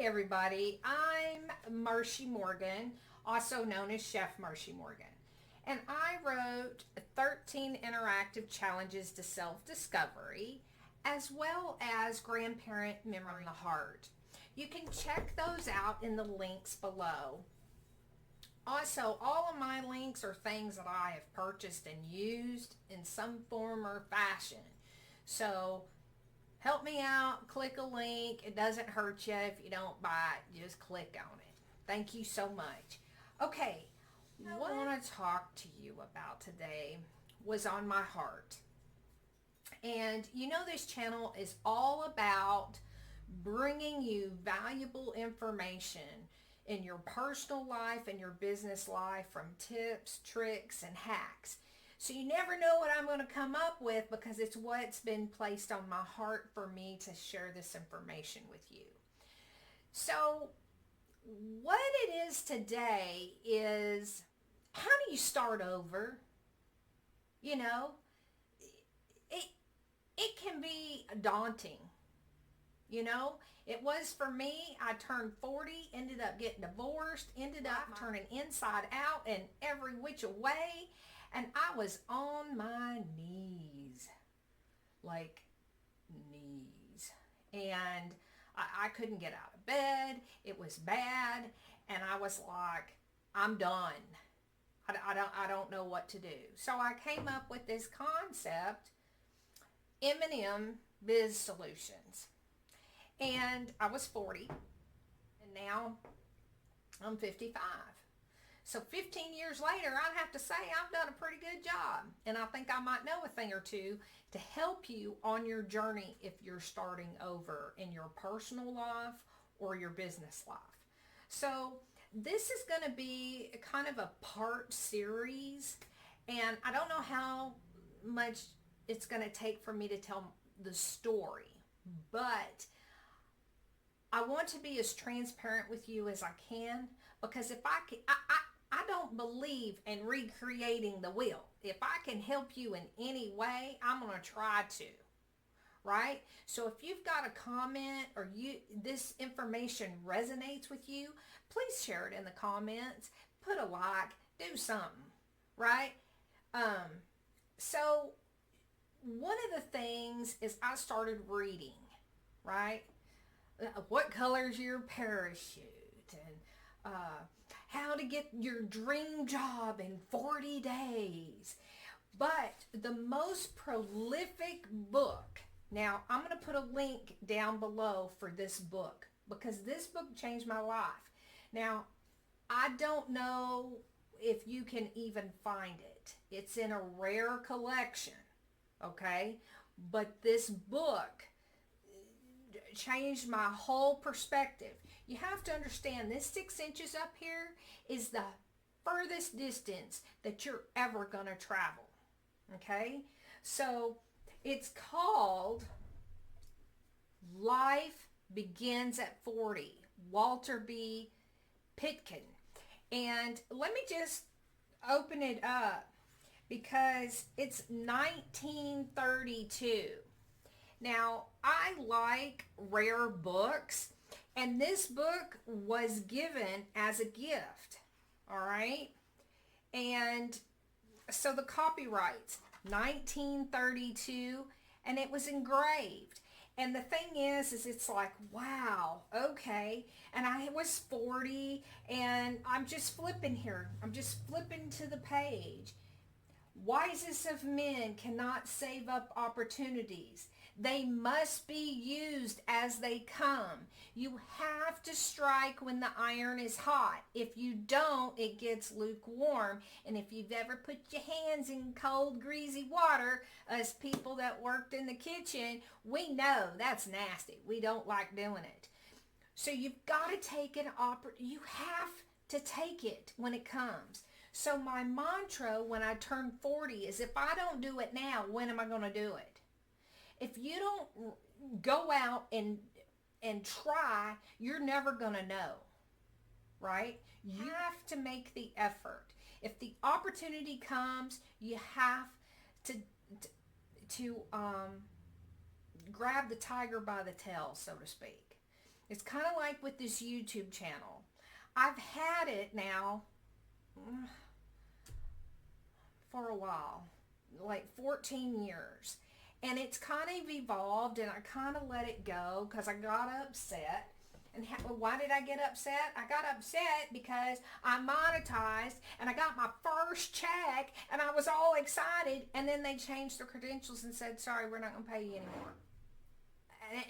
everybody. I'm Marshie Morgan, also known as Chef Marshie Morgan. And I wrote 13 interactive challenges to self-discovery as well as grandparent memory in the heart. You can check those out in the links below. Also, all of my links are things that I have purchased and used in some form or fashion. So help me out, click a link. It doesn't hurt you if you don't buy it. Just click on it. Thank you so much. Okay, what I want to talk to you about today was on my heart. And you know this channel is all about bringing you valuable information in your personal life and your business life, from tips, tricks, and hacks. So you never know what I'm going to come up with because it's what's been placed on my heart for me to share this information with you. So what it is today is, how do you start over? You know, it can be daunting. You know, it was for me. I turned 40, ended up getting divorced, ended up turning inside out and every which way. And I was on my knees, like knees. And I couldn't get out of bed. It was bad. And I was like, I'm done. I don't know what to do. So I came up with this concept, M&M Biz Solutions. And I was 40, and now I'm 55. So 15 years later, I'd have to say I've done a pretty good job. And I think I might know a thing or two to help you on your journey if you're starting over in your personal life or your business life. So this is going to be kind of a part series, and I don't know how much it's going to take for me to tell the story, but I want to be as transparent with you as I can, because if I can, I don't believe in recreating the wheel. If I can help you in any way, I'm going to try to, right? So if you've got a comment or this information resonates with you, please share it in the comments, put a like, do something, right? So one of the things is I started reading, right? What color's your parachute, and how to get your dream job in 40 days. But the most prolific book, now I'm going to put a link down below for this book because this book changed my life. Now, I don't know if you can even find it. It's in a rare collection, okay? But this book changed my whole perspective. You have to understand, this 6 inches up here is the furthest distance that you're ever going to travel. Okay? So it's called Life Begins at 40, Walter B. Pitkin. And let me just open it up because it's 1932. Now, I like rare books, and this book was given as a gift, all right? And so the copyright's 1932, and it was engraved. And the thing is it's like, wow, okay. And I was 40, and I'm just flipping here. I'm just flipping to the page. Wisest of men cannot save up opportunities. They must be used as they come. You have to strike when the iron is hot. If you don't, it gets lukewarm. And if you've ever put your hands in cold, greasy water, us people that worked in the kitchen, we know that's nasty. We don't like doing it. So you've got to take an you have to take it when it comes. So my mantra when I turn 40 is, if I don't do it now, when am I going to do it? If you don't go out and try, you're never going to know, right? You have to make the effort. If the opportunity comes, you have to grab the tiger by the tail, so to speak. It's kind of like with this YouTube channel. I've had it now for a while, like 14 years. And it's kind of evolved, and I kind of let it go because I got upset. And why did I get upset? I got upset because I monetized and I got my first check and I was all excited, and then they changed their credentials and said, sorry, we're not going to pay you anymore.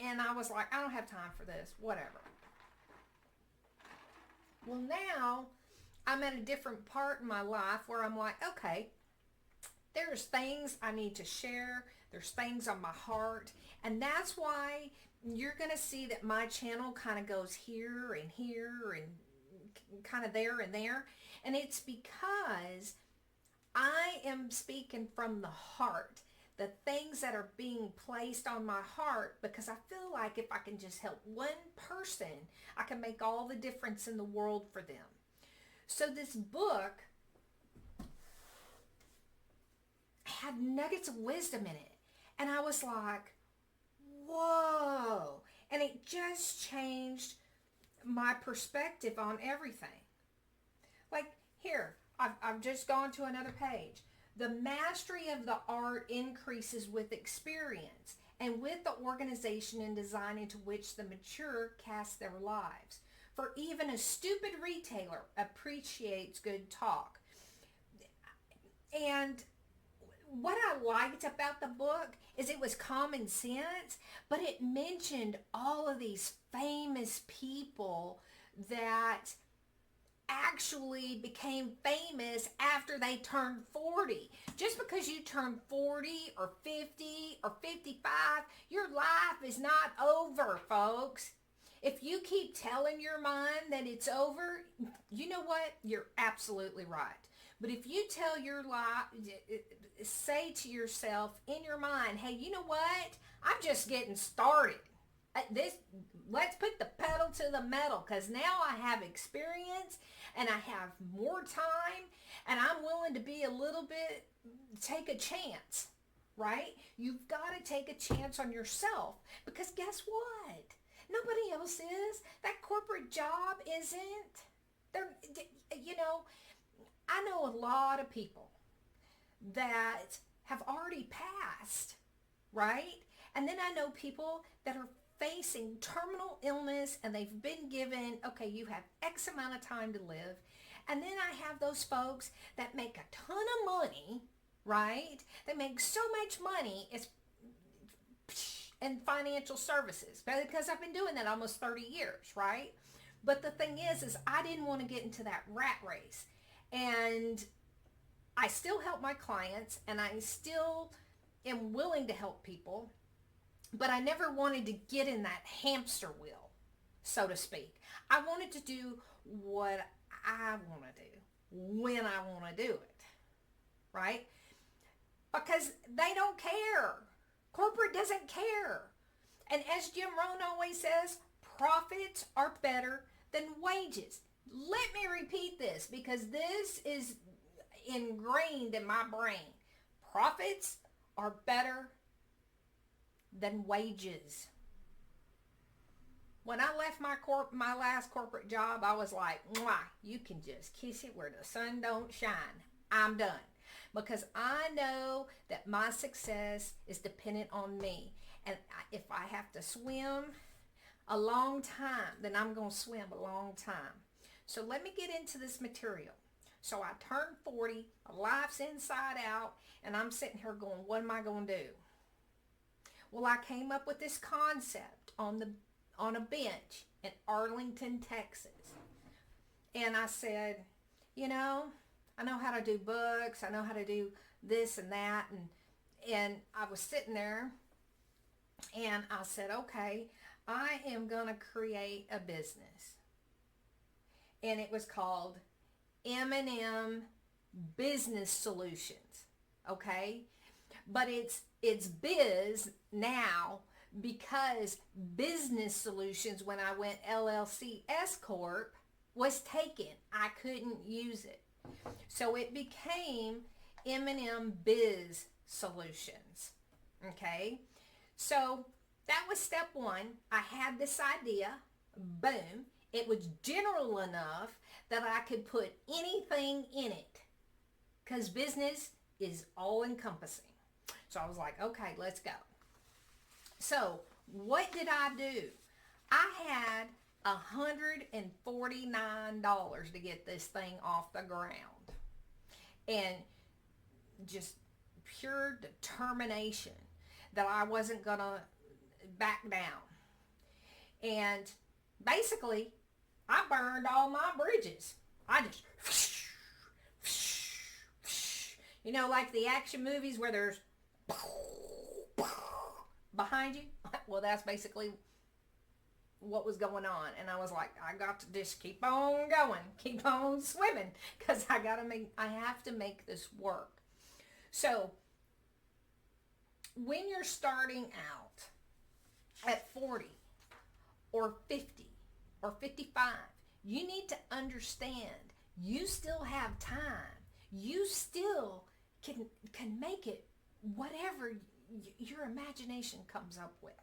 And I was like, I don't have time for this, whatever. Well, now I'm at a different part in my life where I'm like, okay, there's things I need to share. There's things on my heart. And that's why you're going to see that my channel kind of goes here and here and kind of there and there. And it's because I am speaking from the heart. The things that are being placed on my heart, because I feel like if I can just help one person, I can make all the difference in the world for them. So this book had nuggets of wisdom in it. And I was like, whoa. And it just changed my perspective on everything. Like here, I've just gone to another page. The mastery of the art increases with experience and with the organization and design into which the mature cast their lives. For even a stupid retailer appreciates good talk. And what I liked about the book is it was common sense, but it mentioned all of these famous people that actually became famous after they turned 40. Just because you turn 40 or 50 or 55, your life is not over, folks. If you keep telling your mind that it's over, you know what? You're absolutely right. But if you tell your life, say to yourself in your mind, hey, you know what? I'm just getting started. Let's put the pedal to the metal, because now I have experience and I have more time and I'm willing to be a little bit, take a chance, right? You've got to take a chance on yourself, because guess what? Nobody else is. That corporate job isn't. I know a lot of people that have already passed, right? And then I know people that are facing terminal illness and they've been given, okay, you have X amount of time to live. And then I have those folks that make a ton of money, right? They make so much money, it's in financial services, because I've been doing that almost 30 years, right? But the thing is I didn't want to get into that rat race. And I still help my clients, and I still am willing to help people, but I never wanted to get in that hamster wheel, so to speak. I wanted to do what I want to do when I want to do it, right? Because they don't care. Corporate doesn't care. And as Jim Rohn always says, profits are better than wages. Let me repeat this, because this is ingrained in my brain. Profits are better than wages. When I left my last corporate job, I was like, mwah, you can just kiss it where the sun don't shine. I'm done. Because I know that my success is dependent on me. And if I have to swim a long time, then I'm going to swim a long time. So let me get into this material. So I turned 40, my life's inside out, and I'm sitting here going, what am I going to do? Well, I came up with this concept on a bench in Arlington, Texas. And I said, I know how to do books. I know how to do this and that. And I was sitting there and I said, okay, I am going to create a business. And it was called M&M Business Solutions. Okay? But it's biz now, because Business Solutions, when I went LLC S Corp, was taken. I couldn't use it. So it became M&M Biz Solutions. Okay? So that was step one. I had this idea. Boom. It was general enough that I could put anything in it because business is all encompassing. So I was like, okay, let's go. So what did I do? I had $149 to get this thing off the ground. And just pure determination that I wasn't going to back down. And basically, I burned all my bridges. I just, like the action movies where there's behind you. Well, that's basically what was going on. And I was like, I got to just keep on going, keep on swimming, because I have to make this work. So when you're starting out at 40 or 50 or 55, you need to understand you still have time. You still can make it whatever your imagination comes up with.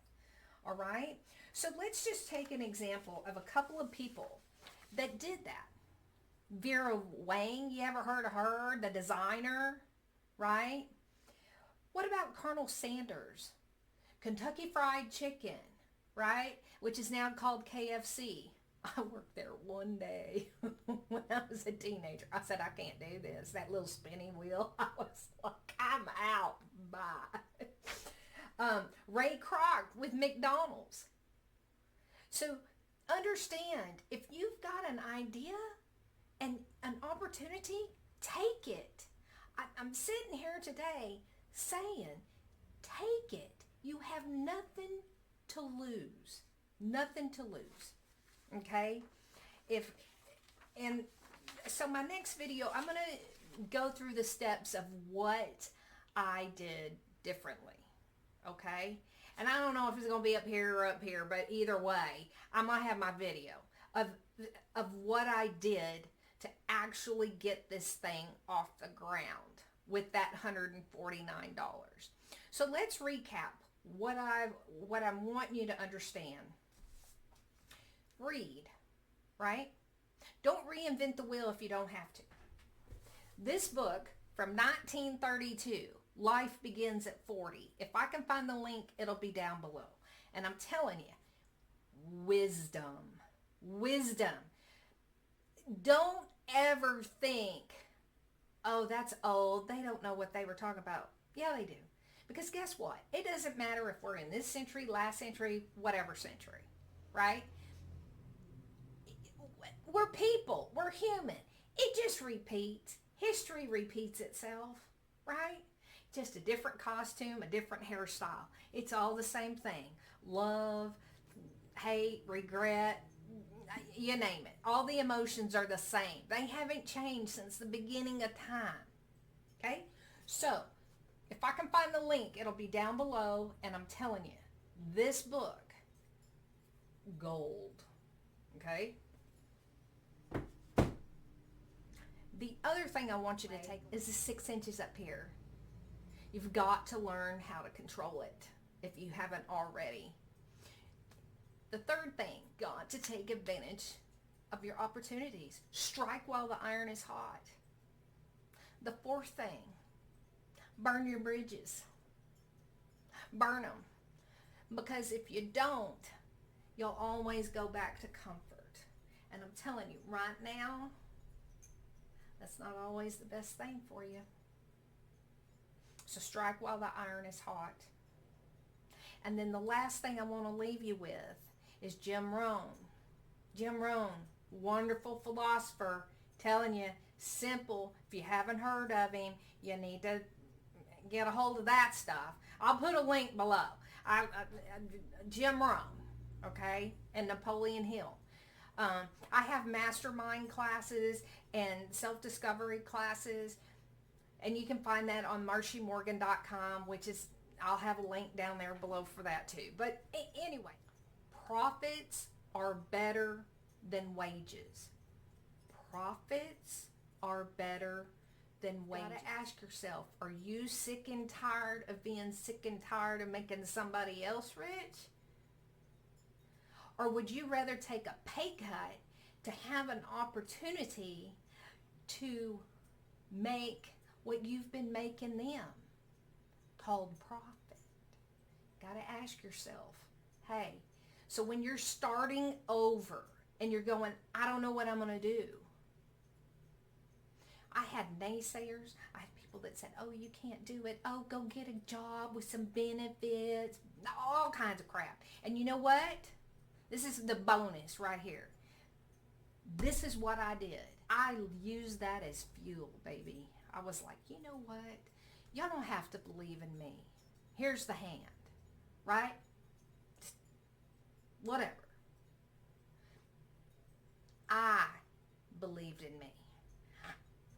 All right? So let's just take an example of a couple of people that did that. Vera Wang, you ever heard of her? The designer, right? What about Colonel Sanders? Kentucky Fried Chicken, right? Which is now called KFC. I worked there one day when I was a teenager. I said, I can't do this. That little spinning wheel. I was like, I'm out. Bye. Ray Kroc with McDonald's. So understand, if you've got an idea and an opportunity, take it. I'm sitting here today saying, take it. You have nothing to lose. Nothing to lose. Okay? So my next video, I'm going to go through the steps of what I did differently. Okay? And I don't know if it's going to be up here or up here, but either way, I might have my video of what I did to actually get this thing off the ground with that $149. So let's recap what I'm wanting you to understand. Read, right? Don't reinvent the wheel if you don't have to. This book from 1932, Life Begins at 40. If I can find the link, it'll be down below. And I'm telling you, wisdom. Wisdom. Don't ever think, oh, that's old. They don't know what they were talking about. Yeah, they do. Because guess what? It doesn't matter if we're in this century, last century, whatever century, right? We're people. We're human. It just repeats. History repeats itself, right? Just a different costume, a different hairstyle. It's all the same thing. Love, hate, regret, you name it. All the emotions are the same. They haven't changed since the beginning of time. Okay? So, if I can find the link, it'll be down below. And I'm telling you, this book, gold. Okay? The other thing I want you to take is the 6 inches up here. You've got to learn how to control it if you haven't already. The third thing, got to take advantage of your opportunities. Strike while the iron is hot. The fourth thing, burn your bridges. Burn them. Because if you don't, you'll always go back to comfort. And I'm telling you, right now, that's not always the best thing for you. So strike while the iron is hot. And then the last thing I want to leave you with is Jim Rohn. Jim Rohn, wonderful philosopher, telling you, simple. If you haven't heard of him, you need to get a hold of that stuff. I'll put a link below. Jim Rohn, okay, and Napoleon Hill. I have mastermind classes and self-discovery classes, and you can find that on marshiemorgan.com, which is, I'll have a link down there below for that too. But anyway, profits are better than wages. Profits are better than wages. You gotta ask yourself, are you sick and tired of being sick and tired of making somebody else rich? Or would you rather take a pay cut to have an opportunity to make what you've been making them, called profit? Got to ask yourself, hey, so when you're starting over and you're going, I don't know what I'm going to do. I had naysayers. I had people that said, oh, you can't do it. Oh, go get a job with some benefits, all kinds of crap. And you know what? This is the bonus right here. This is what I did. I used that as fuel, baby. I was like, you know what? Y'all don't have to believe in me. Here's the hand, right? Just whatever. I believed in me.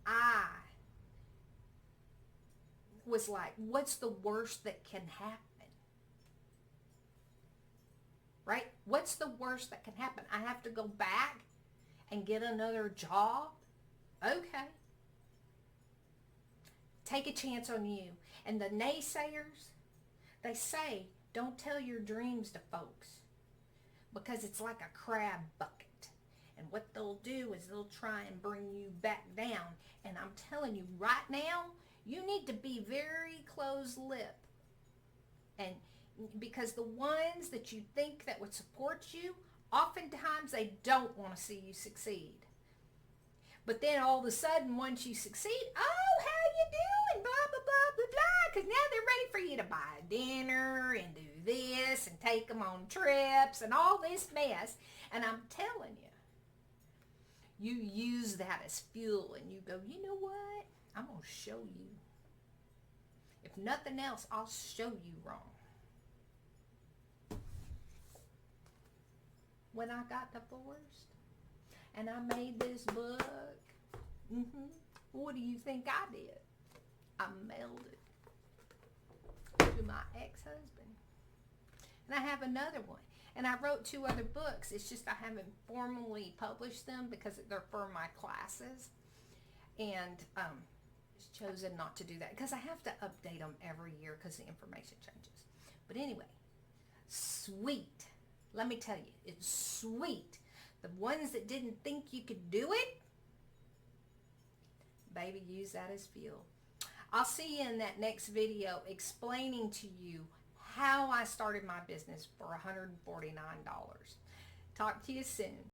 I was like, what's the worst that can happen? Right? What's the worst that can happen? I have to go back and get another job? Okay. Take a chance on you. And the naysayers, they say, don't tell your dreams to folks, because it's like a crab bucket. And what they'll do is they'll try and bring you back down. And I'm telling you right now, you need to be very close-lipped. And because the ones that you think that would support you, oftentimes they don't want to see you succeed. But then all of a sudden, once you succeed, oh, how you doing? Blah, blah, blah, blah, blah. Because now they're ready for you to buy dinner and do this and take them on trips and all this mess. And I'm telling you, you use that as fuel and you go, you know what? I'm going to show you. If nothing else, I'll show you wrong. When I got divorced and I made this book, what do you think I did? I mailed it to my ex-husband. And I have another one. And I wrote 2 other books. It's just I haven't formally published them because they're for my classes. And chosen not to do that because I have to update them every year because the information changes. But anyway, sweet. Let me tell you, it's sweet. The ones that didn't think you could do it, baby, use that as fuel. I'll see you in that next video explaining to you how I started my business for $149. Talk to you soon.